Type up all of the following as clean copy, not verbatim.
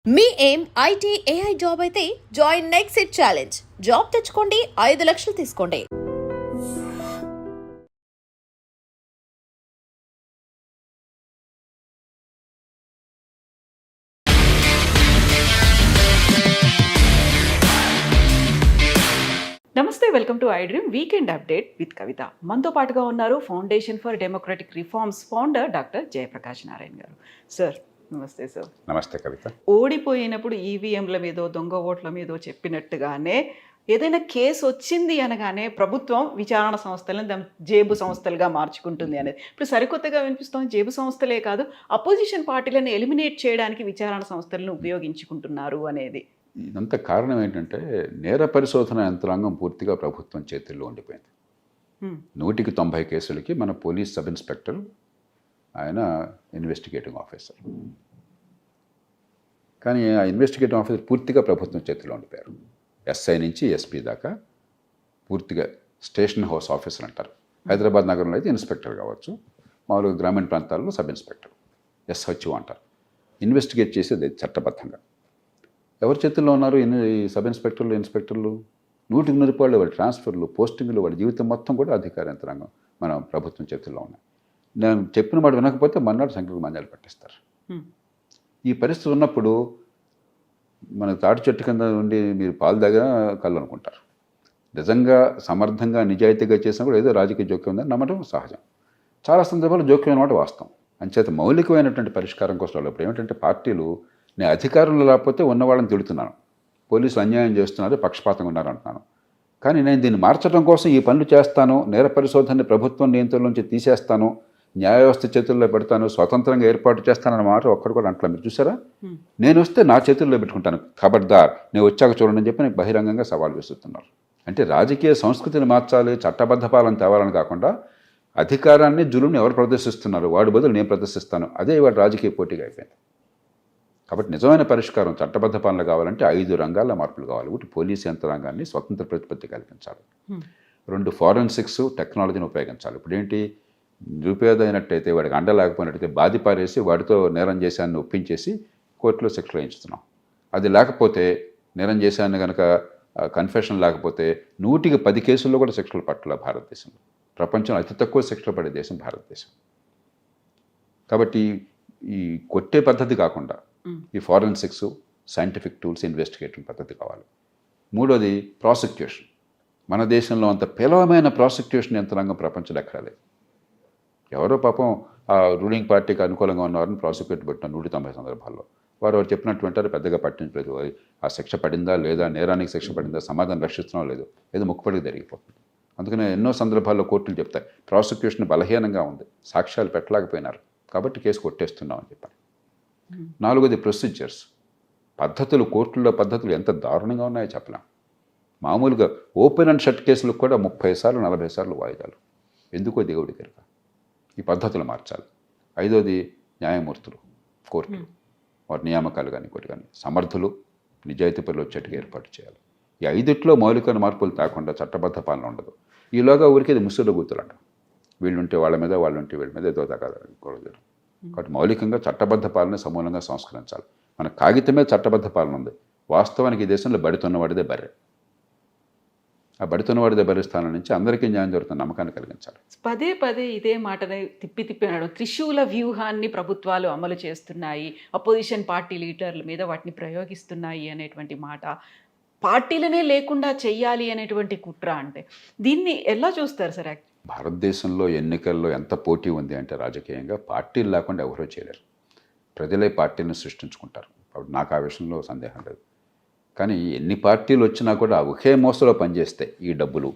మీ ఏం IT AI job అయితే join next it challenge. Job తెచ్చుకోండి, 5 లక్షలు తీసుకోండి. నమస్తే, welcome to I dream weekend update with Kavitha. మనతో పాటుగా ఉన్నారు foundation for democratic reforms founder doctor Jayaprakash Narayan garu. Sir నమస్తే. సార్ నమస్తే కవిత. ఓడిపోయినప్పుడు ఈవీఎంల మీదో దొంగ ఓట్ల మీదో చెప్పినట్టుగానే ఏదైనా కేసు వచ్చింది అనగానే ప్రభుత్వం విచారణ సంస్థలను జేబు సంస్థలుగా మార్చుకుంటుంది అనేది ఇప్పుడు సరికొత్తగా వినిపిస్తోంది. జేబు సంస్థలే కాదు, అపోజిషన్ పార్టీలను ఎలిమినేట్ చేయడానికి విచారణ సంస్థలను ఉపయోగించుకుంటున్నారు అనేది. ఇదంతా కారణం ఏంటంటే నేర పరిశోధన యంత్రాంగం పూర్తిగా ప్రభుత్వం చేతుల్లో ఉండిపోయింది. 190 కేసులకి మన పోలీస్ సబ్ ఇన్స్పెక్టర్ ఆయన ఇన్వెస్టిగేటింగ్ ఆఫీసర్. కానీ ఆ ఇన్వెస్టిగేటింగ్ ఆఫీసర్ పూర్తిగా ప్రభుత్వం చేతుల్లో ఉండిపోయారు. ఎస్ఐ నుంచి ఎస్పీ దాకా పూర్తిగా స్టేషన్ హౌస్ ఆఫీసర్ అంటారు. హైదరాబాద్ నగరంలో అయితే ఇన్స్పెక్టర్ కావచ్చు, మామూలుగా గ్రామీణ ప్రాంతాల్లో సబ్ ఇన్స్పెక్టర్ ఎస్హెచ్ఓ అంటారు. ఇన్వెస్టిగేట్ చేసేది చట్టబద్ధంగా ఎవరి చేతుల్లో ఉన్నారు? ఈ సబ్ ఇన్స్పెక్టర్లు, ఇన్స్పెక్టర్లు 100 రూపాయలు వాళ్ళ ట్రాన్స్ఫర్లు, పోస్టింగ్లు, వాళ్ళ జీవితం మొత్తం కూడా అధికార యంత్రాంగం మన ప్రభుత్వం చేతుల్లో ఉన్నాయి. నేను చెప్పిన మాట వినకపోతే మన్నాడు సంఖ్యకు మంజాలు పట్టిస్తారు. ఈ పరిస్థితి ఉన్నప్పుడు మన తాటి చెట్టు కింద నుండి మీరు పాలు దగ్గర కళ్ళు అనుకుంటారు. నిజంగా సమర్థంగా నిజాయితీగా చేసినా కూడా ఏదో రాజకీయ జోక్యం ఉందని నమ్మడం సహజం. చాలా సందర్భాలు జోక్యం అన్నమాట వాస్తవం. అంచేత మౌలికమైనటువంటి పరిష్కారం కోసం ఇప్పుడు ఏమిటంటే పార్టీలు నేను అధికారంలో లేకపోతే ఉన్నవాళ్ళని తిడుతున్నాను, పోలీసులు అన్యాయం చేస్తున్నారు, పక్షపాతంగా ఉన్నారు అంటున్నాను. కానీ నేను దీన్ని మార్చడం కోసం ఈ పనులు చేస్తాను, నేర పరిశోధనని ప్రభుత్వం నియంత్రణ నుంచి తీసేస్తాను, న్యాయ వ్యవస్థ చేతుల్లో పెడతాను, స్వతంత్రంగా ఏర్పాటు చేస్తానన్న మాట ఒక్కడు కూడా అంటలా. మీరు చూసారా? నేను వస్తే నా చేతుల్లో పెట్టుకుంటాను, ఖబర్దార్ నేను వచ్చాక చూడండి అని చెప్పి నేను బహిరంగంగా సవాల్ విసురుతున్నారు. అంటే రాజకీయ సంస్కృతిని మార్చాలి, చట్టబద్ధ పాలన తేవాలని కాకుండా అధికారాన్ని జులుని ఎవరు ప్రదర్శిస్తున్నారు వాడి బదులు నేను ప్రదర్శిస్తాను, అదే వాడు రాజకీయ పోటీగా అయిపోయింది. కాబట్టి నిజమైన పరిష్కారం చట్టబద్ధ పాలన కావాలంటే 5 రంగాల్లో మార్పులు కావాలి. ఒకటి పోలీసు యంత్రాంగాన్ని స్వతంత్ర ప్రతిపత్తి కల్పించాలి. 2 ఫారెన్సిక్స్ టెక్నాలజీని ఉపయోగించాలి. ఇప్పుడు ఏంటి, నిరుపేద అయినట్టయితే వాడికి అండ లేకపోయినట్టయితే బాధి పారేసి వాడితో నేరం చేశాన్ని ఒప్పించేసి కోర్టులో శిక్ష వేయించుతున్నాం. అది లేకపోతే నేరం చేశాన్ని కనుక కన్ఫెషన్ లేకపోతే 100కి 10 కేసుల్లో కూడా శిక్షలు పట్టాల భారతదేశంలో. ప్రపంచంలో అతి తక్కువ శిక్షలు పడే దేశం భారతదేశం. కాబట్టి ఈ కొట్టే పద్ధతి కాకుండా ఈ ఫారెన్సిక్స్, సైంటిఫిక్ టూల్స్, ఇన్వెస్టిగేటింగ్ పద్ధతి కావాలి. 3వది ప్రాసిక్యూషన్. మన దేశంలో అంత పేలవమైన ప్రాసిక్యూషన్ యంత్రాంగం ప్రపంచంలో ఎక్కడా లేదు. ఎవరో పాపం ఆ రూలింగ్ పార్టీకి అనుకూలంగా ఉన్నవారిని ప్రాసిక్యూట్ పెట్టిన 190 సందర్భాల్లో వారు చెప్పినటువంటి పెద్దగా పట్టించలేదు. ఆ శిక్ష పడిందా లేదా, నేరానికి శిక్ష పడిందా, సమాధానం రక్షిస్తున్నాం లేదు, ఏదో ముక్కుపడికి జరిగిపోతుంది. అందుకనే ఎన్నో సందర్భాల్లో కోర్టులు చెప్తాయి ప్రాసిక్యూషన్ బలహీనంగా ఉంది, సాక్ష్యాలు పెట్టలేకపోయినారు కాబట్టి కేసు కొట్టేస్తున్నాం అని చెప్పారు. 4వది ప్రొసీజర్స్, పద్ధతులు. కోర్టుల్లో పద్ధతులు ఎంత దారుణంగా ఉన్నాయో చెప్పలేం. మామూలుగా ఓపెన్ అండ్ షట్ కేసులకు కూడా 30 సార్లు 40 సార్లు వాయిదాలు. ఎందుకో దేవుడి కనుక ఈ పద్ధతులు మార్చాలి. 5వది న్యాయమూర్తులు, కోర్టులు, వారి నియామకాలు కానీ ఇంకోటి కానీ సమర్థులు, నిజాయితీ పనులు వచ్చేట్టుగా ఏర్పాటు చేయాలి. ఈ 5ట్లో మౌలికమైన మార్పులు తాకుండా చట్టబద్ధ పాలన ఉండదు. ఈలోగా ఊరికి ఇది ముసుగులో గుర్తులంట, వీళ్ళుంటే వాళ్ళ మీద, వాళ్ళుంటే వీళ్ళ మీద ఏదో తగ్గదు. కాబట్టి మౌలికంగా చట్టబద్ధ పాలన సమూలంగా సంస్కరించాలి. మన కాగితమే చట్టబద్ధ పాలన ఉంది, వాస్తవానికి ఈ దేశంలో బడితున్నవాడిదే బర్రె. ఆ బడితున్నవాడిదే బర్రె స్థానం నుంచి అందరికీ న్యాయం జరుగుతున్న నమ్మకాన్ని కలిగించాలి. పదే పదే ఇదే మాటని తిప్పి అనడం. త్రిశూల వ్యూహాన్ని ప్రభుత్వాలు అమలు చేస్తున్నాయి, అపోజిషన్ పార్టీ లీడర్ల మీద వాటిని ప్రయోగిస్తున్నాయి అనేటువంటి మాట, పార్టీలనే లేకుండా చెయ్యాలి అనేటువంటి కుట్ర. అంటే దీన్ని ఎలా చూస్తారు సార్? భారతదేశంలో ఎన్నికల్లో ఎంత పోటీ ఉంది అంటే రాజకీయంగా పార్టీలు లేకుండా ఎవరో చేయలేరు. ప్రజలే పార్టీని సృష్టించుకుంటారు. కాబట్టి నాకు ఆ విషయంలో సందేహం లేదు. కానీ ఎన్ని పార్టీలు వచ్చినా కూడా ఒకే మోసలో పనిచేస్తే ఈ డబ్బులు,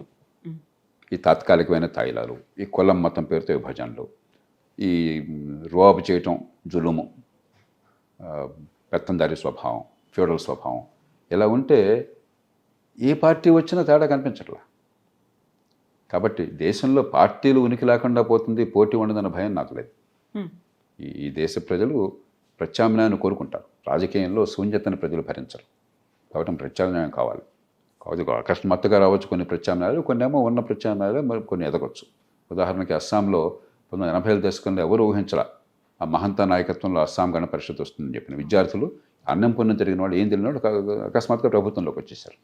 ఈ తాత్కాలికమైన తాయిలాలు, ఈ కులం మతం పేరుతో విభజనలు, ఈ రోబు చేయటం, జులుము, పెత్తందారి స్వభావం, ఫ్యూడల్ స్వభావం, ఇలా ఉంటే ఏ పార్టీ వచ్చినా తేడా కనిపించట్లా. కాబట్టి దేశంలో పార్టీలు ఉనికి లేకుండా పోతుంది, పోటీ ఉండదన్న భయం నాకు లేదు. ఈ దేశ ప్రజలు ప్రత్యామ్నాయాన్ని కోరుకుంటారు. రాజకీయంలో శూన్యతను ప్రజలు భరించరు. కాబట్టి ప్రత్యామ్నాయం కావాలి. కాబట్టి అకస్మాత్తుగా రావచ్చు కొన్ని ప్రత్యామ్నాయాలు, కొన్ని ఏమో ఉన్న ప్రత్యామ్నాయాలు, మరి కొన్ని ఎదగొచ్చు. ఉదాహరణకి అస్సాంలో 1980ల దశకంలో ఎవరు ఊహించరా ఆ మహంతా నాయకత్వంలో అస్సాం గణ పరిషత్ వస్తుందని చెప్పిన విద్యార్థులు అన్నం పుణ్యం జరిగిన వాళ్ళు ఏం తెలియని వాళ్ళు అకస్మాత్తుగా ప్రభుత్వంలోకి వచ్చేసారు.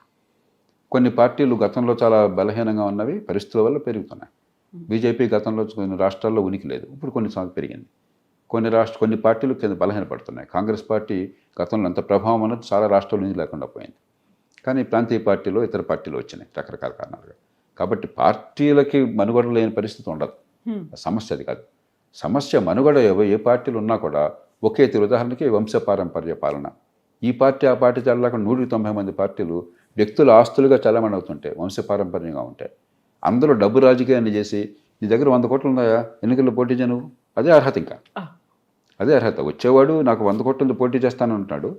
కొన్ని పార్టీలు గతంలో చాలా బలహీనంగా ఉన్నవి పరిస్థితుల వల్ల పెరుగుతున్నాయి. బీజేపీ గతంలో కొన్ని రాష్ట్రాల్లో ఉనికి లేదు, ఇప్పుడు కొన్నిసార్లు పెరిగింది. కొన్ని పార్టీలు కింద బలహీనపడుతున్నాయి. కాంగ్రెస్ పార్టీ గతంలో అంత ప్రభావం అన్నది చాలా రాష్ట్రాల నుంచి లేకుండా పోయింది. కానీ ప్రాంతీయ పార్టీలు ఇతర పార్టీలు వచ్చినాయి రకరకాల కారణాలుగా. కాబట్టి పార్టీలకి మనుగడ లేని పరిస్థితి ఉండదు. సమస్య అది కాదు. సమస్య మనుగడ ఏ పార్టీలు ఉన్నా కూడా ఒకే తీరు. ఉదాహరణకి వంశపారంపర్య పాలన. ఈ పార్టీ ఆ పార్టీ చాలాక 190 మంది పార్టీలు వ్యక్తుల ఆస్తులుగా చాలామంది అవుతుంటాయి, వంశపారంపర్యంగా ఉంటాయి. అందరూ డబ్బు రాజకీయాన్ని చేసి నీ దగ్గర 100 కోట్లు ఉన్నాయా, ఎన్నికల్లో పోటీ చేయను, అదే అర్హత. ఇంకా అదే అర్హత. వచ్చేవాడు నాకు 100 కోట్ల ఉంది పోటీ చేస్తాను అంటున్నాడు,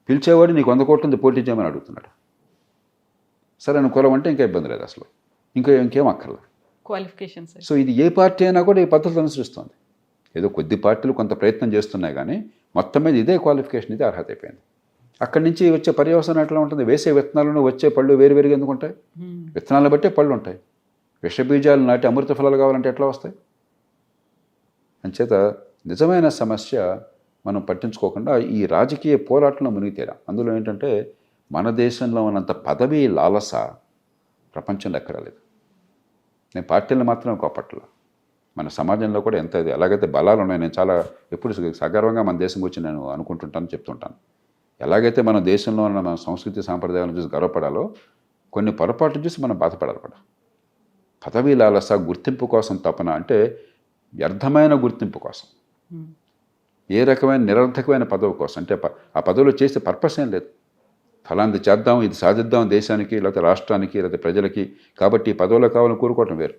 పిలిచేవాడు నీకు 100 కోట్ల ఉంది పోటీ చేయమని అడుగుతున్నాడు. సరైన కులం అంటే ఇంకా ఇబ్బంది లేదు అసలు, ఇంకేం అక్కర్లేదు క్వాలిఫికేషన్స్. సో ఇది ఏ పార్టీ అయినా కూడా ఈ పద్ధతులు అనుసరిస్తుంది. ఏదో కొద్ది పార్టీలు కొంత ప్రయత్నం చేస్తున్నాయి కానీ మొత్తం మీద ఇదే క్వాలిఫికేషన్, ఇదే అర్హత అయిపోయింది. అక్కడి నుంచి వచ్చే పర్యవసానం ఎట్లా ఉంటుంది? వేసే విత్తనాలను వచ్చే పళ్ళు వేరువేరుగా ఎందుకు ఉంటాయి? విత్తనాలను బట్టే పళ్ళు ఉంటాయి. విషబీజాలు నాటి అమృత ఫలాలు కావాలంటే ఎట్లా వస్తాయి? అంచేత నిజమైన సమస్య మనం పట్టించుకోకుండా ఈ రాజకీయ పోరాటంలో మునిగితేరా. అందులో ఏంటంటే మన దేశంలో ఉన్నంత పదవీ లాలస ప్రపంచంలో ఎక్కడా లేదు. నేను పార్టీలను మాత్రం కోపట్ల, మన సమాజంలో కూడా ఎంత ఎలాగైతే బలాలు ఉన్నాయి. నేను చాలా ఎప్పుడు సగర్వంగా మన దేశం గురించి నేను అనుకుంటుంటాను, చెప్తుంటాను. ఎలాగైతే మన దేశంలో ఉన్న మన సంస్కృతి సాంప్రదాయాలను చూసి గర్వపడాలో కొన్ని పొరపాట్లు చూసి మనం బాధపడాలి కూడా. పదవీ లాలస, గుర్తింపు కోసం తపన, అంటే వ్యర్థమైన గుర్తింపు కోసం, ఏ రకమైన నిరర్థకమైన పదవి కోసం. అంటే ఆ పదవిలో చేసే పర్పస్ ఏం లేదు. ఫలాంది చేద్దాం, ఇది సాధిద్దాం దేశానికి, లేకపోతే రాష్ట్రానికి, లేకపోతే ప్రజలకి, కాబట్టి ఈ పదవులు కావాలని కోరుకోవటం వేరు.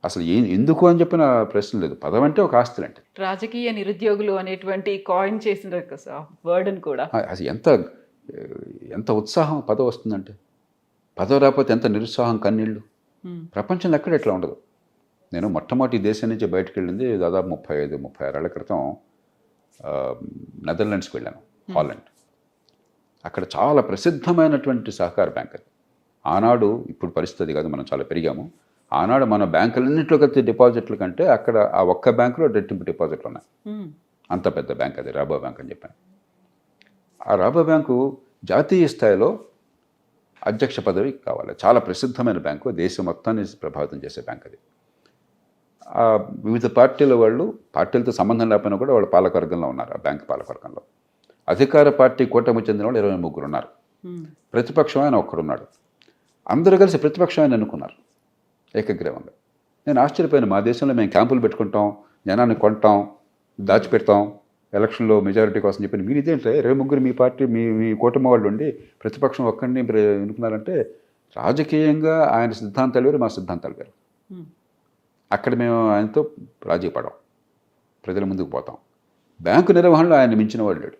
అసలు ఎందుకు అని చెప్పిన ప్రశ్న లేదు. పదవి అంటే ఒక ఆస్తులు అంటే. రాజకీయ నిరుద్యోగులు అనేటువంటి కాయిన్ చేసిన వర్డ్ని కూడా అది ఎంత ఉత్సాహం పదవి వస్తుందంటే, పదవి రాకపోతే ఎంత నిరుత్సాహం, కన్నీళ్ళు. ప్రపంచంలో ఎక్కడ ఎట్లా ఉండదు. నేను మొట్టమొదటి దేశం నుంచి బయటకు వెళ్ళింది దాదాపు 35-36 ఏళ్ల క్రితం నెదర్లాండ్స్కి వెళ్ళాను, హాలండ్. అక్కడ చాలా ప్రసిద్ధమైనటువంటి సహకార బ్యాంక్ అది. ఆనాడు, ఇప్పుడు పరిస్థితి కాదు, మనం చాలా పెరిగాము. ఆనాడు మన బ్యాంకులన్నింటిలో కలిసి డిపాజిట్ల కంటే అక్కడ ఆ ఒక్క బ్యాంకులో రెట్టింపు డిపాజిట్లు ఉన్నాయి. అంత పెద్ద బ్యాంక్ అది, రాబో బ్యాంక్ అని చెప్పాను. ఆ రాబో బ్యాంకు జాతీయ స్థాయిలో అధ్యక్ష పదవి కావాలి. చాలా ప్రసిద్ధమైన బ్యాంకు, దేశం మొత్తాన్ని ప్రభావితం చేసే బ్యాంక్ అది. వివిధ పార్టీల వాళ్ళు, పార్టీలతో సంబంధం లేకపోయినా కూడా వాళ్ళు పాలకవర్గంలో ఉన్నారు. ఆ బ్యాంక్ పాలకవర్గంలో అధికార పార్టీ కూటమి చెందిన వాళ్ళు 23 ఉన్నారు. ప్రతిపక్షం ఆయన ఒక్కడున్నాడు. అందరూ కలిసి ప్రతిపక్షం ఆయన ఎన్నుకున్నారు ఏకగ్రీవంగా. నేను ఆశ్చర్యపోయాను. మా దేశంలో మేము క్యాంపులు పెట్టుకుంటాం, జనాన్ని కొంటాం, దాచిపెడతాం ఎలక్షన్లో మెజారిటీ కోసం చెప్పి, మీరు ఇదేంటే 23 మీ పార్టీ మీ కూటమి వాళ్ళు ఉండి ప్రతిపక్షం ఒక్కడిని ఎన్నుకున్నారంటే, రాజకీయంగా ఆయన సిద్ధాంతాలు వేరు, మా సిద్ధాంతాలు వేరు. అక్కడ మేము ఆయనతో రాజీ పడాం, ప్రజల ముందుకు పోతాం. బ్యాంకు నిర్వహణలో ఆయన మించిన వాడు లేడు.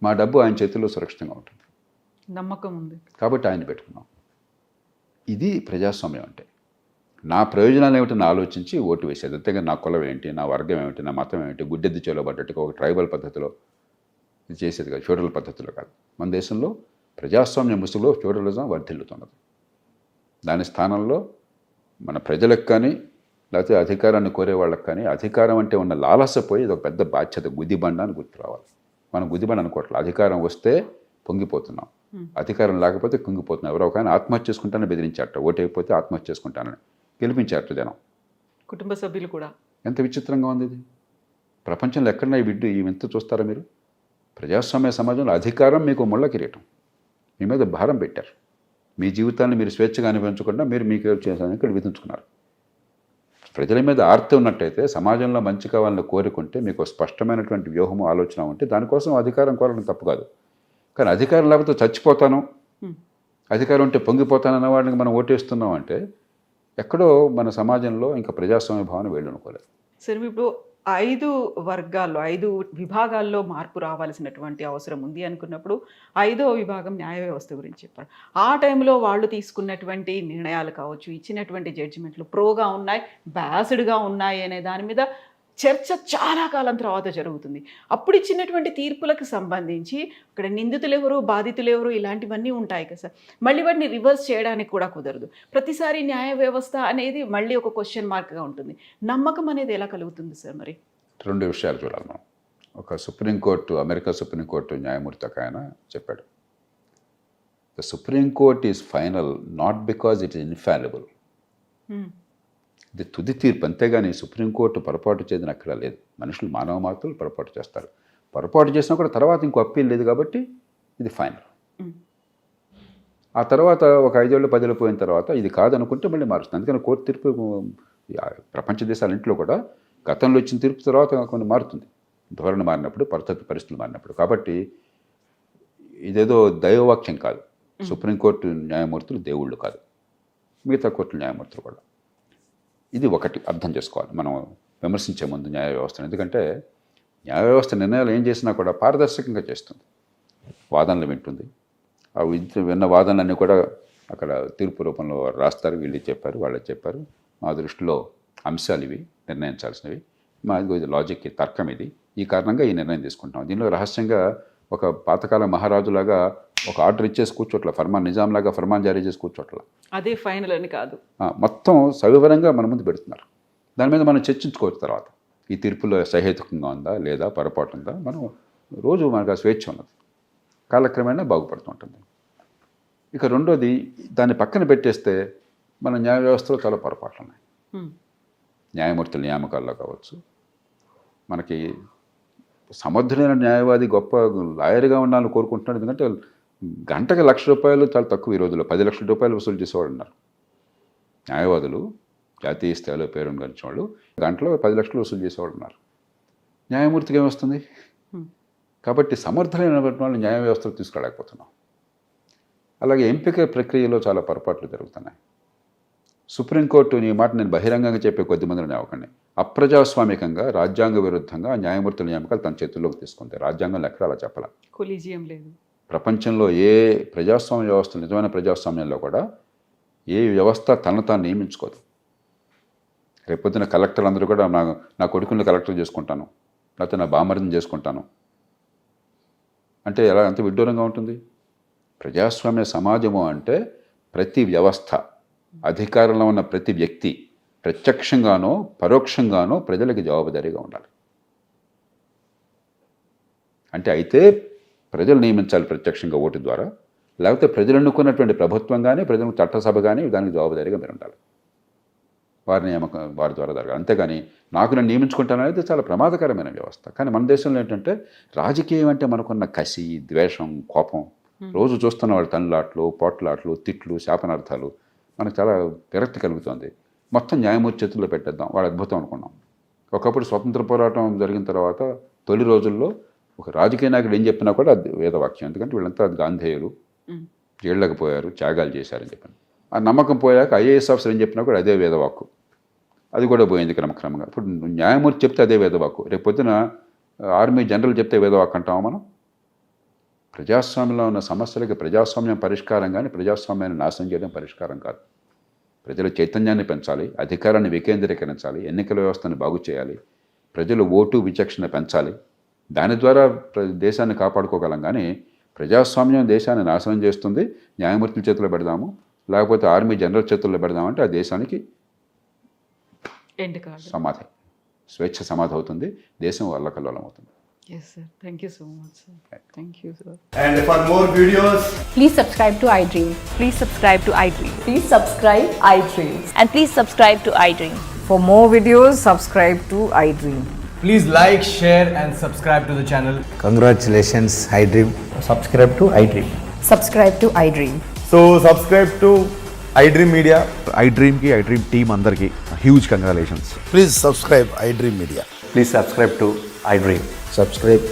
మా డబ్బు ఆయన చేతుల్లో సురక్షితంగా ఉంటుంది, నమ్మకం ఉంది కాబట్టి ఆయన పెట్టుకున్నాం. ఇది ప్రజాస్వామ్యం అంటే. నా ప్రయోజనాలు ఏమిటని ఆలోచించి ఓటు వేసేది. అంతేగాని నా కులం ఏంటి, నా వర్గం ఏమిటి, నా మతం ఏమిటి, గుడ్డెద్దు చేయబడ్డట్టుగా ఒక ట్రైబల్ పద్ధతిలో ఇది చేసేది కాదు, ఫ్యూడల్ పద్ధతిలో కాదు. మన దేశంలో ప్రజాస్వామ్య ముసుగులో ఫ్యూడలిజం వర్ధిల్లుతున్నది. దాని స్థానంలో మన ప్రజలకు కానీ, లేకపోతే అధికారాన్ని కోరే వాళ్ళకి కానీ, అధికారం అంటే ఉన్న లాలసపోయి ఇది ఒక పెద్ద బాధ్యత, గుదిబండ అని గుర్తు రావాలి. మనం గుదిబండ అనుకోవట్లేదు. అధికారం వస్తే పొంగిపోతున్నాం, అధికారం లేకపోతే కుంగిపోతున్నాం. ఎవరో ఒక ఆయన ఆత్మహత్య చేసుకుంటానని బెదిరించారట, ఓటైపోతే ఆత్మహత్య చేసుకుంటానని గెలిపించారట జనం. కుటుంబ సభ్యులు కూడా. ఎంత విచిత్రంగా ఉంది ఇది. ప్రపంచంలో ఎక్కడన్నా ఈ వింత చూస్తారా మీరు? ప్రజాస్వామ్య సమాజంలో అధికారం మీకు ముళ్ళ కిరీటం, మీ మీద భారం పెట్టారు. మీ జీవితాన్ని మీరు స్వేచ్ఛగా అనుభవించకుండా మీకు చేసాలని ఇక్కడ విధించుకున్నారు. ప్రజల మీద ఆర్తి ఉన్నట్టయితే, సమాజంలో మంచి కావాలని కోరుకుంటే, మీకు స్పష్టమైనటువంటి వ్యూహము, ఆలోచన ఉంటే దానికోసం అధికారం కోరడం తప్పు కాదు. కానీ అధికారం లేకపోతే చచ్చిపోతాను, అధికారం ఉంటే పొంగిపోతానన్న వాడిని మనం ఓటేస్తున్నాం అంటే ఎక్కడో మన సమాజంలో ఇంకా ప్రజాస్వామ్య భావన వేళ్ళనుకోలేదు. సరే, ఇప్పుడు 5 వర్గాల్లో 5 విభాగాల్లో మార్పు రావాల్సినటువంటి అవసరం ఉంది అనుకున్నప్పుడు 5వ విభాగం న్యాయ వ్యవస్థ గురించి చెప్పారు. ఆ టైంలో వాళ్ళు తీసుకున్నటువంటి నిర్ణయాలు కావచ్చు, ఇచ్చినటువంటి జడ్జిమెంట్లు ప్రోగా ఉన్నాయి, బ్యాస్డ్గా ఉన్నాయి అనే దాని మీద చర్చ చాలా కాలం తర్వాత జరుగుతుంది. అప్పుడు ఇచ్చినటువంటి తీర్పులకు సంబంధించి అక్కడ నిందితులు ఎవరు, బాధితులు ఎవరు, ఇలాంటివన్నీ ఉంటాయి కదా సార్. మళ్ళీ వాటిని రివర్స్ చేయడానికి కూడా కుదరదు. ప్రతిసారి న్యాయ వ్యవస్థ అనేది మళ్ళీ ఒక క్వశ్చన్ మార్క్గా ఉంటుంది. నమ్మకం అనేది ఎలా కలుగుతుంది సార్? మరి 2 విషయాలు చూడాలి మనం. ఒక సుప్రీంకోర్టు, అమెరికా సుప్రీంకోర్టు న్యాయమూర్తి ఒక ఆయన చెప్పాడు, the supreme court is final not because it is infallible. ఇది తుది తీర్పు, అంతేగాని సుప్రీంకోర్టు పొరపాటు చేయదని అక్కడ లేదు. మనుషులు, మానవ మాత్రులు పొరపాటు చేస్తారు. పొరపాటు చేసినా కూడా తర్వాత ఇంకో అప్పీల్ లేదు కాబట్టి ఇది ఫైనల్. ఆ తర్వాత ఒక 5 ఏళ్ళు 10 ఏళ్ళు పోయిన తర్వాత ఇది కాదనుకుంటే మళ్ళీ మారుస్తుంది. అందుకని కోర్టు తీర్పు ప్రపంచ దేశాలన్నింటిలో కూడా గతంలో ఇచ్చిన తీర్పు తర్వాత కొన్ని మారుతుంది, ధోరణి మారినప్పుడు, పరిస్థితులు మారినప్పుడు. కాబట్టి ఇదేదో దైవవాక్యం కాదు. సుప్రీంకోర్టు న్యాయమూర్తులు దేవుళ్ళు కాదు, మిగతా కోర్టుల న్యాయమూర్తులు కూడా. ఇది ఒకటి అర్థం చేసుకోవాలి మనం విమర్శించే ముందు న్యాయ వ్యవస్థను. ఎందుకంటే న్యాయ వ్యవస్థ నిర్ణయాలు ఏం చేసినా కూడా పారదర్శకంగా చేస్తుంది, వాదనలు వింటుంది. ఆ విన్న వాదనలన్నీ కూడా అక్కడ తీర్పు రూపంలో రాస్తారు. వీళ్ళు చెప్పారు, వాళ్ళు చెప్పారు, మా దృష్టిలో అంశాలు ఇవి, నిర్ణయించాల్సినవి, మా ఇది లాజిక్, తర్కం ఇది, ఈ కారణంగా ఈ నిర్ణయం తీసుకుంటాం. దీనిలో రహస్యంగా ఒక పాతకాల మహారాజులాగా ఒక ఆర్డర్ ఇచ్చేసి కూర్చోట్ల, ఫర్మాన్ నిజాంలాగా ఫర్మాన్ జారీ చేసి కూర్చోట్ల, అదే ఫైనల్ అని కాదు, మొత్తం సవివరంగా మన ముందు పెడుతున్నారు. దాని మీద మనం చర్చించుకోవచ్చు. తర్వాత ఈ తీర్పులో సహేతుకంగా ఉందా లేదా, పొరపాటు ఉందా, మనం రోజు మనకు ఆ స్వేచ్ఛ ఉన్నది, కాలక్రమేణా బాగుపడుతుంటుంది. ఇక రెండోది, దాన్ని పక్కన పెట్టేస్తే మన న్యాయ వ్యవస్థలో చాలా పొరపాట్లు ఉన్నాయి. న్యాయమూర్తుల నియామకాల్లో కావచ్చు, మనకి సమర్థుడైన న్యాయవాది గొప్ప లాయర్గా ఉండాలని కోరుకుంటున్నాడు. ఎందుకంటే గంటకి ₹1,00,000 చాలా తక్కువ. ఈ రోజుల్లో ₹10,00,000 వసూలు చేసేవాడు ఉన్నారు న్యాయవాదులు. జాతీయ స్థాయిలో పేరును గడిచిన వాళ్ళు గంటలో ₹10,00,000 వసూలు చేసేవాడు ఉన్నారు. న్యాయమూర్తికి ఏమొస్తుంది? కాబట్టి సమర్థులైన వాళ్ళు న్యాయ వ్యవస్థలో తీసుకురాలేకపోతున్నాం. అలాగే ఎంపిక ప్రక్రియలో చాలా పొరపాట్లు జరుగుతున్నాయి. సుప్రీంకోర్టు, ఈ మాట నేను బహిరంగంగా చెప్పే కొద్దిమందిని అవ్వకండి, అప్రజాస్వామికంగా, రాజ్యాంగ విరుద్ధంగా న్యాయమూర్తుల నియామకాలు తన చేతుల్లోకి తీసుకుంటాయి. రాజ్యాంగంలో ఎక్కడ అలా చెప్పాల. కొలీజియం లేదు. ప్రపంచంలో ఏ ప్రజాస్వామ్య వ్యవస్థ, నిజమైన ప్రజాస్వామ్యంలో కూడా ఏ వ్యవస్థ తనను తాను నియమించుకోదు. రేపొద్దున కలెక్టర్లు అందరూ కూడా నా కొడుకుని కలెక్టర్ చేసుకుంటాను, లేకపోతే నా బామర్దిని చేసుకుంటాను అంటే ఎలా, అంత విడ్డూరంగా ఉంటుంది. ప్రజాస్వామ్య సమాజము అంటే ప్రతి వ్యవస్థ, అధికారంలో ఉన్న ప్రతి వ్యక్తి ప్రత్యక్షంగానో పరోక్షంగానో ప్రజలకి జవాబుదారీగా ఉండాలి. అంటే అయితే ప్రజలు నియమించాలి ప్రత్యక్షంగా ఓటు ద్వారా, లేకపోతే ప్రజలు ఎన్నుకున్నటువంటి ప్రభుత్వం కానీ, ప్రజల చట్టసభ కానీ దానికి జవాబుదారీగా మీరు ఉండాలి. వారి నియామకం వారి ద్వారా జరగాలి. అంతేగాని నాకు నేను నియమించుకుంటాను అనేది చాలా ప్రమాదకరమైన వ్యవస్థ. కానీ మన దేశంలో ఏంటంటే రాజకీయం అంటే మనకున్న కసి, ద్వేషం, కోపం, రోజు చూస్తున్న వాళ్ళు తన్నులాట్లు, పోట్లాట్లు, తిట్లు, శాపనార్థాలు, మనకు చాలా విరక్తి కలుగుతుంది. మొత్తం న్యాయమూర్తి చేతుల్లో పెట్టేద్దాం, వాడు అద్భుతం అనుకున్నాం. ఒకప్పుడు స్వతంత్ర పోరాటం జరిగిన తర్వాత తొలి రోజుల్లో ఒక రాజకీయ నాయకుడు ఏం చెప్పినా కూడా అది వేదవాక్యం. ఎందుకంటే వీళ్ళంతా గాంధేయులు, జైళ్ళకి పోయారు, త్యాగాలు చేశారని చెప్పాను. ఆ నమ్మకం పోయాక ఐఏఎస్ ఆఫీసర్ ఏం చెప్పినా కూడా అదే వేదవాక్కు, అది కూడా పోయింది క్రమక్రమంగా. ఇప్పుడు న్యాయమూర్తి చెప్తే అదే వేదవాక్కు, రేపు పొద్దున ఆర్మీ జనరల్ చెప్తే వేదవాక్కు అంటామా మనం? ప్రజాస్వామ్యంలో ఉన్న సమస్యలకి ప్రజాస్వామ్యం పరిష్కారం కానీ ప్రజాస్వామ్యాన్ని నాశనం చేయడం పరిష్కారం కాదు. ప్రజల చైతన్యాన్ని పెంచాలి, అధికారాన్ని వికేంద్రీకరించాలి, ఎన్నికల వ్యవస్థను బాగు చేయాలి, ప్రజలు ఓటు విచక్షణ పెంచాలి. దాని ద్వారా దేశాన్ని కాపాడుకోగలం. కానీ ప్రజాస్వామ్యం దేశాన్ని నాశనం చేస్తుంది. న్యాయమూర్తుల చేతుల్లో పెడదాము, లేకపోతే ఆర్మీ జనరల్ చేతుల్లో పెడదామంటే ఆ దేశానికి సమాధి, స్వేచ్ఛ సమాధి అవుతుంది, దేశం అల్లకల్లోలం అవుతుంది. Yes, sir. Thank you so much, sir. Thank you, sir. And for more videos, Please subscribe to iDream. Please subscribe to iDream. Please subscribe iDream. And please subscribe to iDream. For more videos, subscribe to iDream. please like, share and subscribe to the channel. Congratulations, iDream. Subscribe to iDream. Subscribe to iDream. So subscribe to iDream Media. iDream ki iDream team andarki huge congratulations. Please subscribe iDream Media. Please subscribe to iDream. Subscribe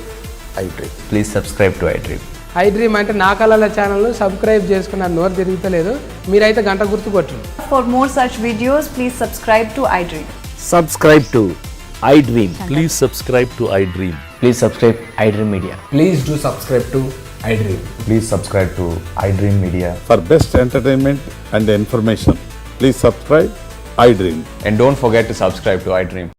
iDream. Please subscribe to iDream. iDream అంటే నా కళల ఛానల్ను subscribe చేసుకున్న నోరు తిరుగుతలేదు, మీరైతే గంట గుర్తు కొట్టండి. For more such videos, please subscribe to iDream. Subscribe to iDream. Please subscribe to iDream. Please subscribe iDream Media. Please do subscribe to iDream. Please subscribe to iDream Media. For best entertainment and information, please subscribe iDream. And don't forget to subscribe to iDream.